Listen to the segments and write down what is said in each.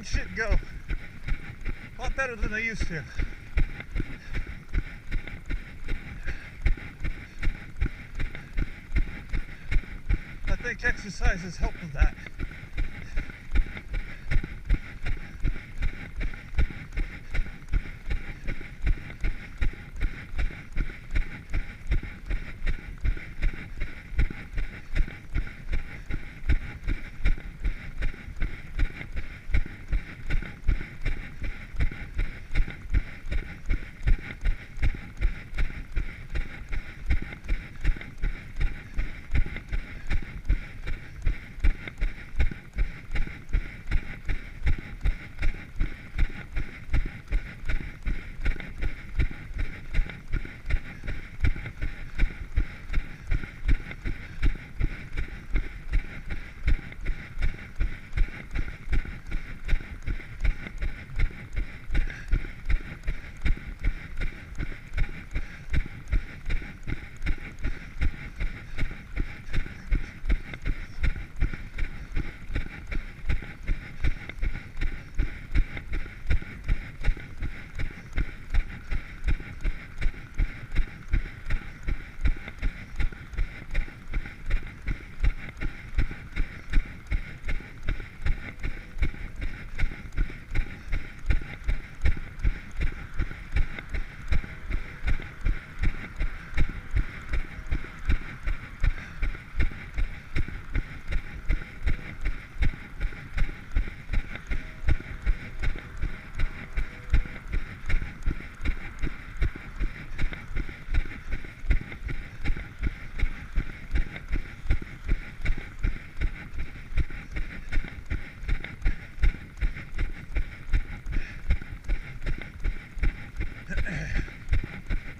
shit go. A lot better than they used to. I think exercise has helped with that.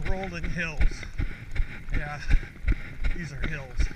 Rolling hills. Yeah, these are hills.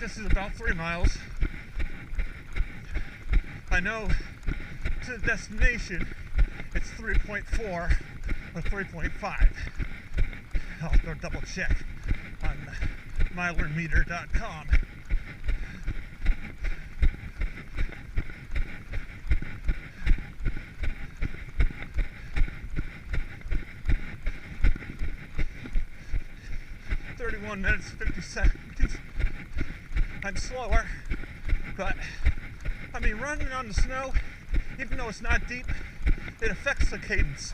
This is about 3 miles. I know to the destination it's 3.4 or 3.5. I'll go double check on milermeter.com. Minutes 50 seconds. I'm slower, but I mean, running on the snow, even though it's not deep, it affects the cadence.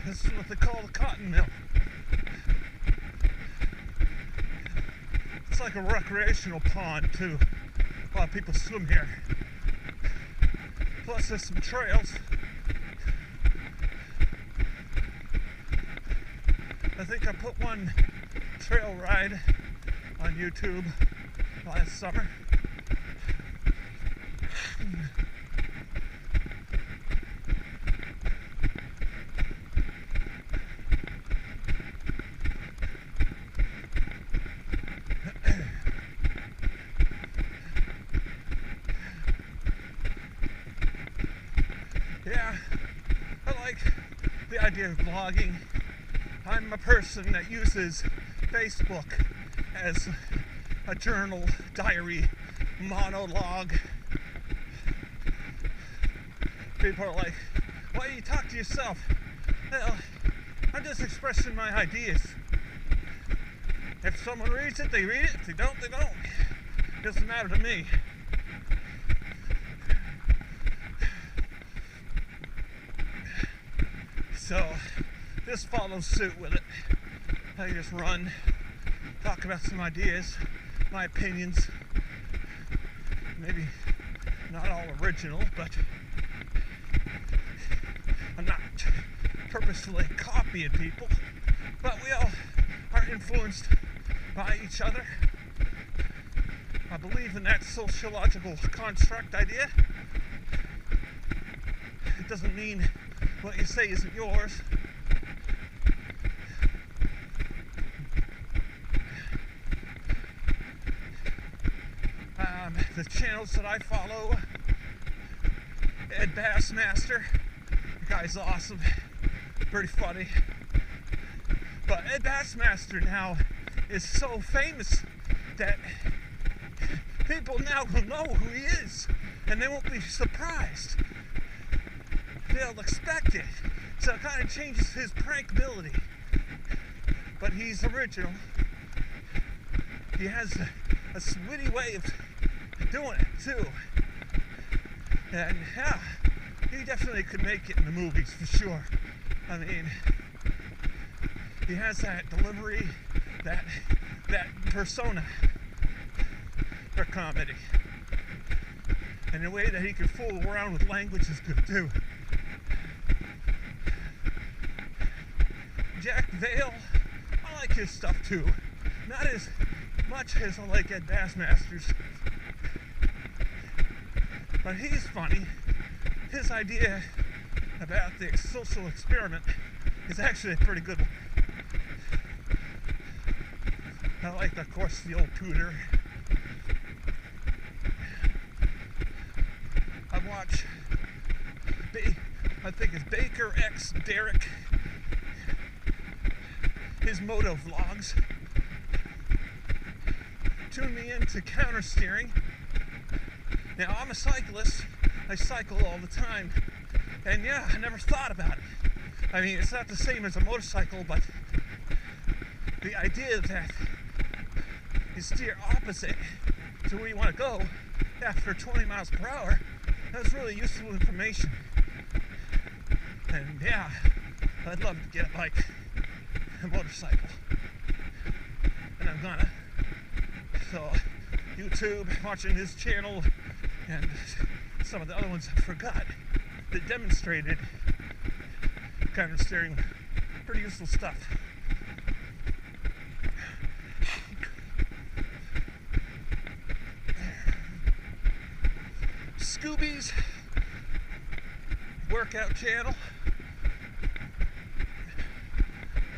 This is what they call the cotton mill. It's like a recreational pond too. A lot of people swim here. Plus there's some trails. I think I put one trail ride on YouTube last summer. Yeah, I like the idea of vlogging. I'm a person that uses Facebook as a journal, diary, monologue. People are like, why do you talk to yourself? Well, I'm just expressing my ideas. If someone reads it, they read it. If they don't, they don't. It doesn't matter to me. So, this follows suit with it. I just run, talk about some ideas, my opinions. Maybe not all original, but I'm not purposefully copying people. But we all are influenced by each other. I believe in that sociological construct idea. It doesn't mean what you say isn't yours. The channels that I follow, Ed Bassmaster, the guy's awesome, pretty funny. But Ed Bassmaster now is so famous that people now will know who he is, and they won't be surprised. They'll expect it, so it kind of changes his prankability. But he's original. He has a witty way of doing it too, and yeah, he definitely could make it in the movies for sure. I mean, he has that delivery, that persona for comedy, and the way that he can fool around with language is good too. Jack Vale, I like his stuff too, not as much as I like Ed Bassmaster's. But he's funny. His idea about the social experiment is actually a pretty good one. I like, of course, the old tutor. I watch, I think it's Baker X Derek. his moto vlogs. Tune me into counter steering. Now, I'm a cyclist. I cycle all the time. And yeah, I never thought about it. I mean, it's not the same as a motorcycle, but the idea that you steer opposite to where you want to go after 20 miles per hour, that's really useful information. And yeah, I'd love to get like a motorcycle. And I'm gonna. So, YouTube, watching his channel, and some of the other ones I forgot that demonstrated counter steering, pretty useful stuff. Scooby's workout channel.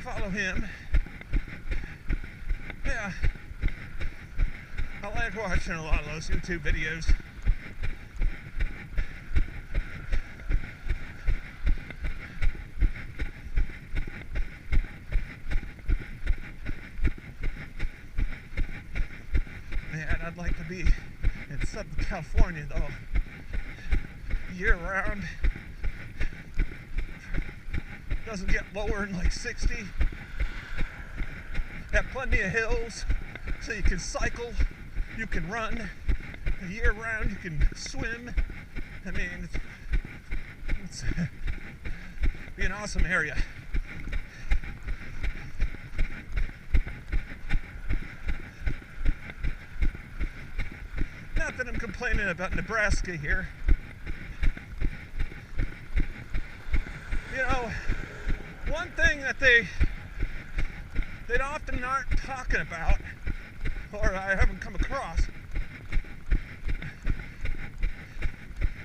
Follow him. Yeah, I like watching a lot of those YouTube videos. Man, I'd like to be in Southern California though, year round. Doesn't get lower than like 60. Have plenty of hills, so you can cycle, you can run, year round you can swim. I mean, it's be an awesome area. Not that I'm complaining about Nebraska here. You know, one thing that they often aren't talking about, or I haven't come across,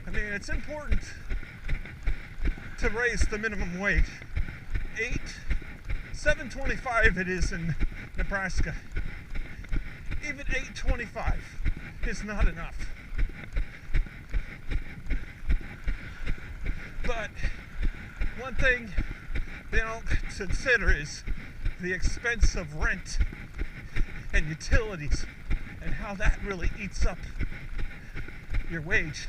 I mean, it's important to raise the minimum wage. $7.25 it is in Nebraska. Even $8.25 is not enough. But one thing they don't consider is the expense of rent and utilities and how that really eats up your wage.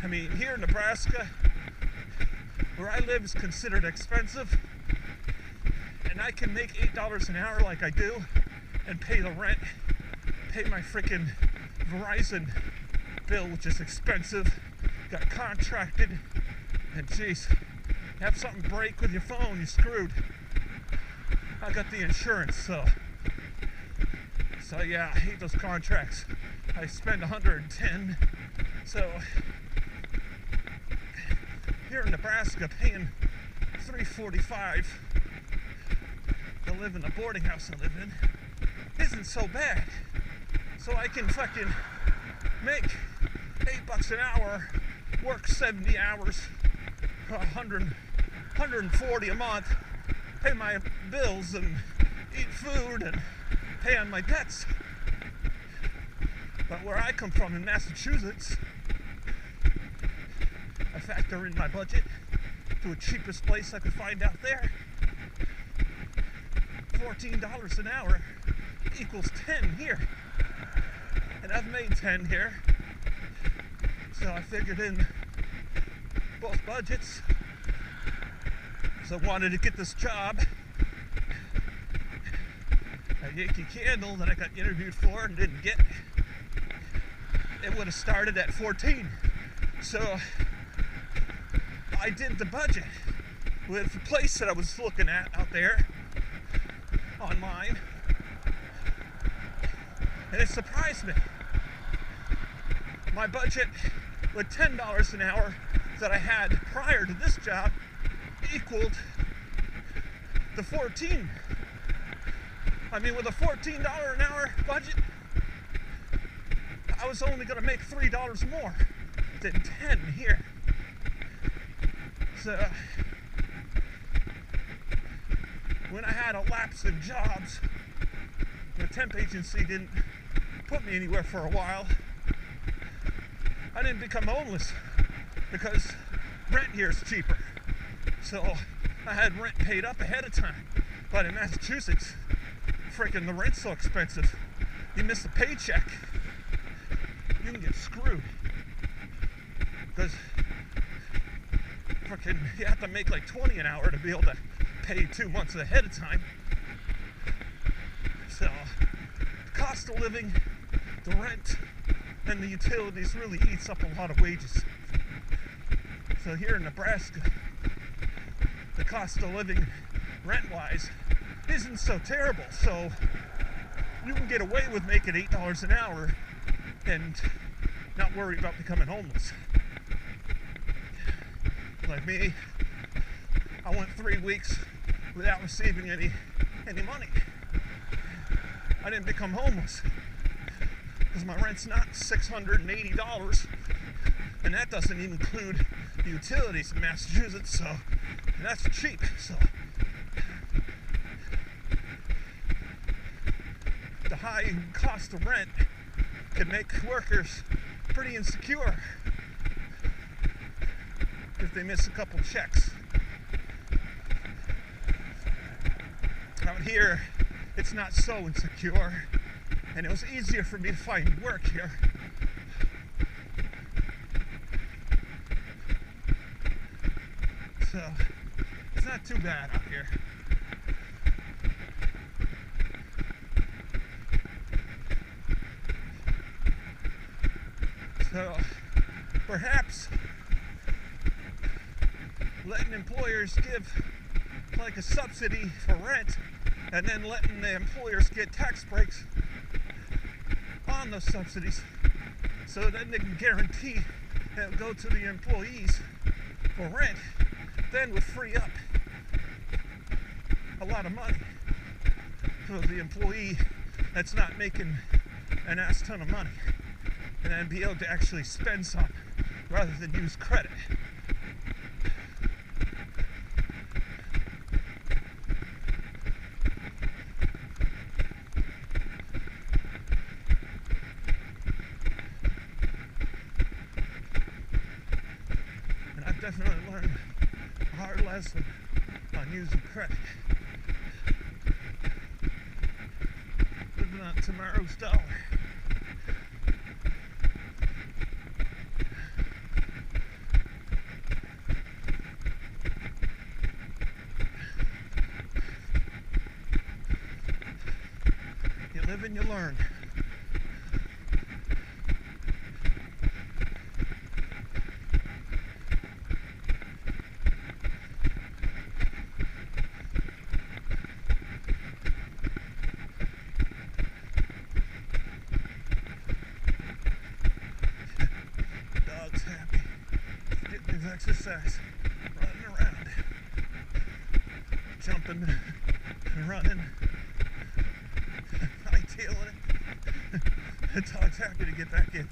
I mean, here in Nebraska, where I live is considered expensive, and I can make $8 an hour like I do and pay the rent, pay my freaking Verizon bill, which is expensive, got contracted, and geez, have something break with your phone, you're screwed. I got the insurance, so yeah, I hate those contracts. I spend $110, so here in Nebraska, paying $345 to live in the boarding house I live in isn't so bad. So I can fucking make $8 an hour, work 70 hours, 140 a month, pay my bills and eat food and pay on my debts. But where I come from in Massachusetts, I factor in my budget to the cheapest place I could find out there. $14 an hour equals 10 here. And I've made 10 here. So I figured in both budgets. So I wanted to get this job at Yankee Candle that I got interviewed for and didn't get. It would have started at 14. So I did the budget with the place that I was looking at out there online. And it surprised me. My budget with $10 an hour that I had prior to this job equaled the 14. I mean, with a $14 an hour budget, I was only going to make $3 more than 10 here. So when I had a lapse in jobs, the temp agency didn't put me anywhere for a while. I didn't become homeless because rent here is cheaper. So I had rent paid up ahead of time. But in Massachusetts, freaking the rent's so expensive. You miss a paycheck, you can get screwed. Because freaking you have to make like 20 an hour to be able to pay 2 months ahead of time. So the cost of living, the rent, and the utilities really eats up a lot of wages. So here in Nebraska, the cost of living rent-wise isn't so terrible. So you can get away with making $8 an hour and not worry about becoming homeless. Like me, I went 3 weeks without receiving any money. I didn't become homeless because my rent's not $680, and that doesn't even include the utilities in Massachusetts, so that's cheap. So the high cost of rent can make workers pretty insecure if they miss a couple checks. Out here, it's not so insecure, and it was easier for me to find work here. So it's not too bad out here. So perhaps letting employers give like a subsidy for rent, and then letting the employers get tax breaks on those subsidies, so then they can guarantee that it'll go to the employees for rent, then would free up a lot of money for the employee that's not making an ass ton of money, and then be able to actually spend some rather than use credit. Definitely learned a hard lesson on using credit. Living on tomorrow's dollar. You live and you learn. Happy, getting his exercise, running around, jumping and running, hightailing it. The dog's happy to get back in.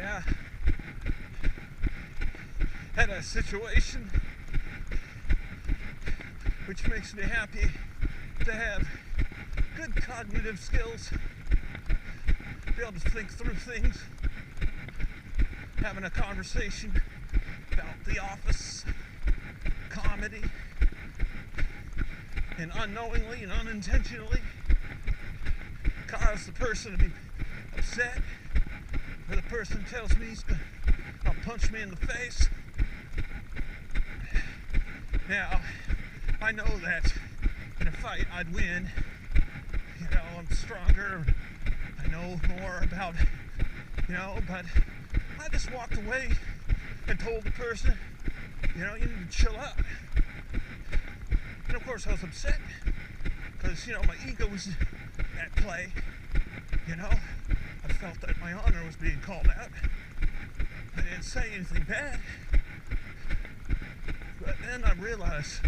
Yeah. Had a situation which makes me happy to have good cognitive skills, be able to think through things, having a conversation about The Office, comedy, and unknowingly and unintentionally cause the person to be upset, or the person tells me he's gonna punch me in the face. Now, I know that in a fight I'd win. You know, I'm stronger, I know more about, you know, but I just walked away and told the person, you know, you need to chill out. And of course I was upset because, you know, my ego was at play. You know, I felt that my honor was being called out. I didn't say anything bad. But then I realized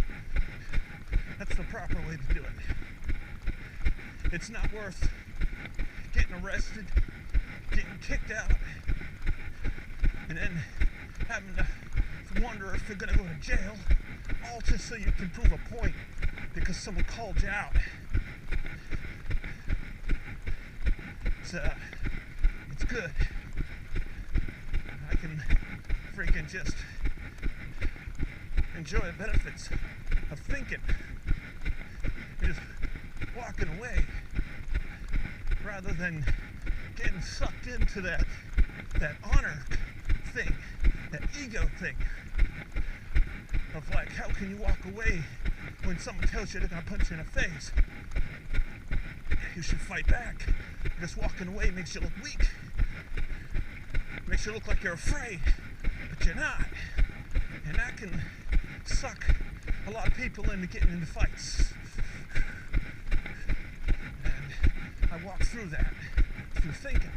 that's the proper way to do it. It's not worth getting arrested, getting kicked out, and then having to wonder if you're going to go to jail, all just so you can prove a point because someone called you out. It's good. I can freaking just enjoy the benefits of thinking and just walking away rather than getting sucked into that honor thing, that ego thing of like, how can you walk away when someone tells you they're gonna punch you in the face? You should fight back. Because walking away makes you look weak. Makes you look like you're afraid, but you're not. And that can suck a lot of people into getting into fights. And I walked through that, through thinking.